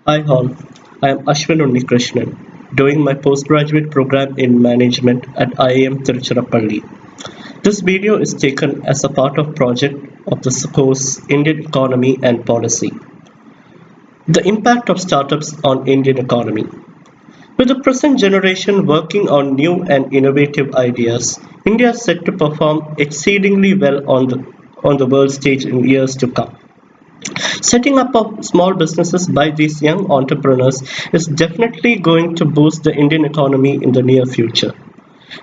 Hi all, I am Ashwin Unnikrishnan, doing my postgraduate program in management at IIM Tiruchirappalli. This video is taken as a part of project of the course Indian Economy and Policy. The impact of startups on Indian economy. With the present generation working on new and innovative ideas, India is set to perform exceedingly well on the world stage in years to come. Setting up of small businesses by these young entrepreneurs is definitely going to boost the Indian economy in the near future.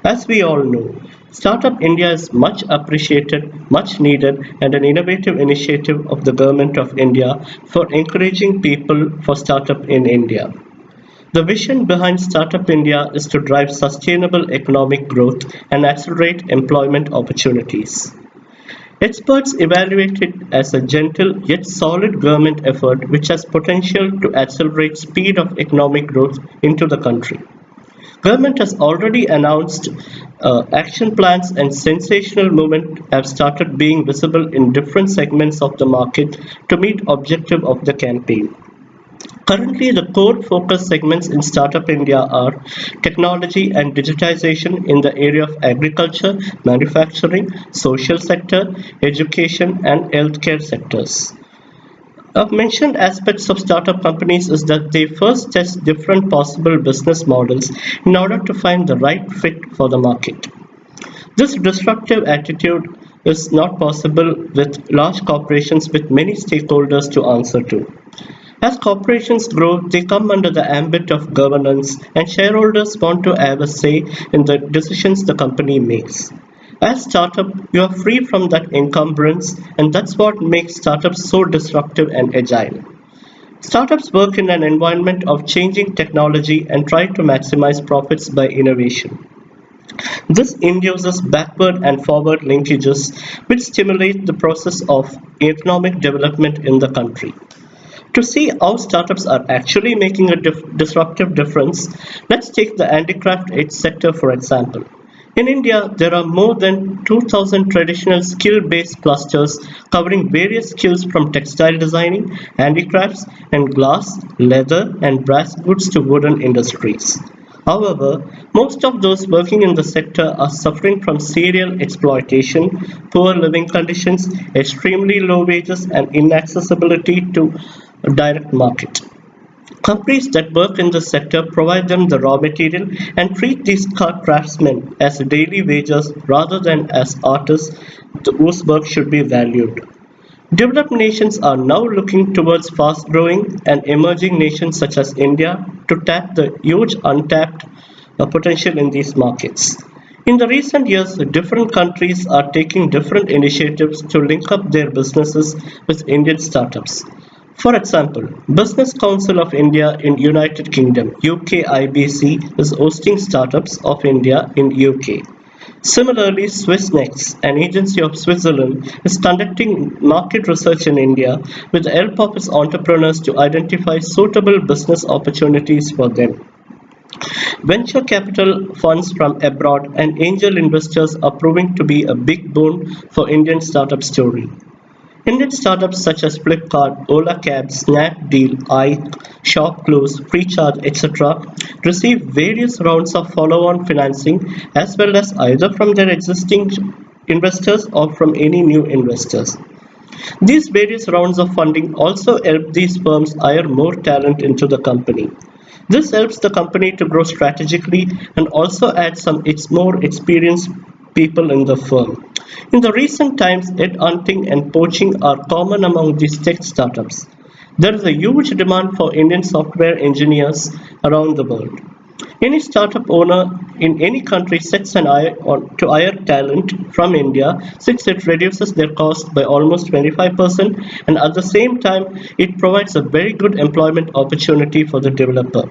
As we all know, Startup India is much appreciated, much needed, and an innovative initiative of the Government of India for encouraging people for startup in India. The vision behind Startup India is to drive sustainable economic growth and accelerate employment opportunities. Experts evaluate it as a gentle yet solid government effort which has potential to accelerate speed of economic growth into the country. Government has already announced action plans and sensational movement have started being visible in different segments of the market to meet objective of the campaign. Currently, the core focus segments in Startup India are technology and digitization in the area of agriculture, manufacturing, social sector, education, and healthcare sectors. Mentioned aspects of startup companies is that they first test different possible business models in order to find the right fit for the market. This disruptive attitude is not possible with large corporations with many stakeholders to answer to. As corporations grow, they come under the ambit of governance, and shareholders want to have a say in the decisions the company makes. As startup, you are free from that encumbrance, and that's what makes startups so disruptive and agile. Startups work in an environment of changing technology and try to maximize profits by innovation. This induces backward and forward linkages which stimulate the process of economic development in the country. To see how startups are actually making a disruptive difference, let's take the handicraft edge sector for example. In India, there are more than 2,000 traditional skill-based clusters covering various skills from textile designing, handicrafts, and glass, leather, and brass goods to wooden industries. However, most of those working in the sector are suffering from serial exploitation, poor living conditions, extremely low wages, and inaccessibility to a direct market. Companies that work in this sector provide them the raw material and treat these craftsmen as daily wages rather than as artists whose work should be valued. Developed nations are now looking towards fast growing and emerging nations such as India to tap the huge untapped potential in these markets. In the recent years, different countries are taking different initiatives to link up their businesses with Indian startups. For example, Business Council of India in United Kingdom (UKIBC) is hosting Startups of India in UK. Similarly, Swissnex, an agency of Switzerland, is conducting market research in India with the help of its entrepreneurs to identify suitable business opportunities for them. Venture capital funds from abroad and angel investors are proving to be a big boon for Indian startup story. Indian startups such as Flipkart, Ola Cabs, Snapdeal, Ike, ShopClose, Freecharge, etc. receive various rounds of follow-on financing as well as either from their existing investors or from any new investors. These various rounds of funding also help these firms hire more talent into the company. This helps the company to grow strategically and also adds some its more experienced people in the firm. In the recent times, headhunting and poaching are common among these tech startups. There is a huge demand for Indian software engineers around the world. Any startup owner in any country sets an eye on to hire talent from India since it reduces their cost by almost 25% and at the same time it provides a very good employment opportunity for the developer.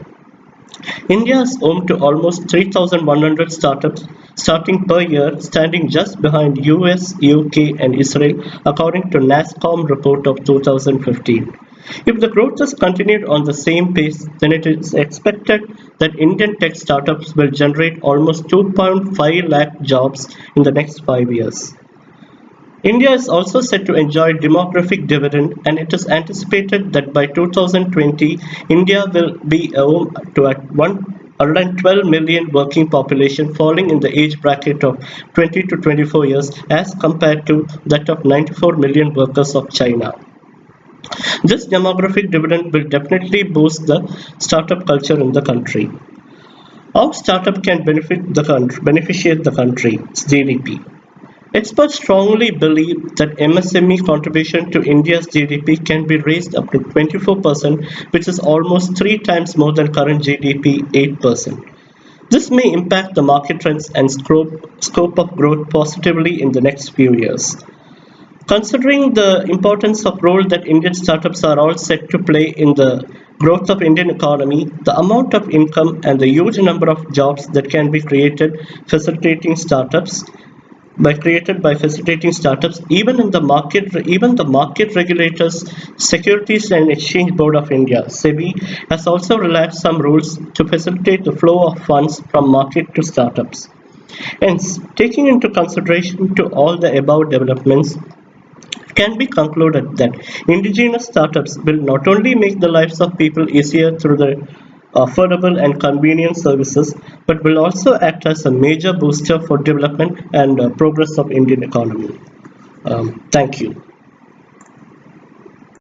India is home to almost 3,100 startups starting per year, standing just behind US, UK, and Israel, according to NASSCOM report of 2015. If the growth is continued on the same pace, then it is expected that Indian tech startups will generate almost 2.5 lakh jobs in the next 5 years. India is also set to enjoy demographic dividend, and it is anticipated that by 2020, India will be home to a 112 million working population falling in the age bracket of 20 to 24 years as compared to that of 94 million workers of China. This demographic dividend will definitely boost the startup culture in the country. How startup can beneficiate the country's GDP? Experts strongly believe that MSME contribution to India's GDP can be raised up to 24%, which is almost 3 times more than current GDP 8%. This may impact the market trends and scope of growth positively in the next few years. Considering the importance of role that Indian startups are all set to play in the growth of Indian economy, the amount of income and the huge number of jobs that can be created by facilitating startups, even the market regulators, Securities and Exchange Board of India (SEBI) has also relaxed some rules to facilitate the flow of funds from market to startups. Hence, taking into consideration to all the above developments, it can be concluded that indigenous startups will not only make the lives of people easier through the affordable and convenient services, but will also act as a major booster for development and progress of Indian economy. Thank you.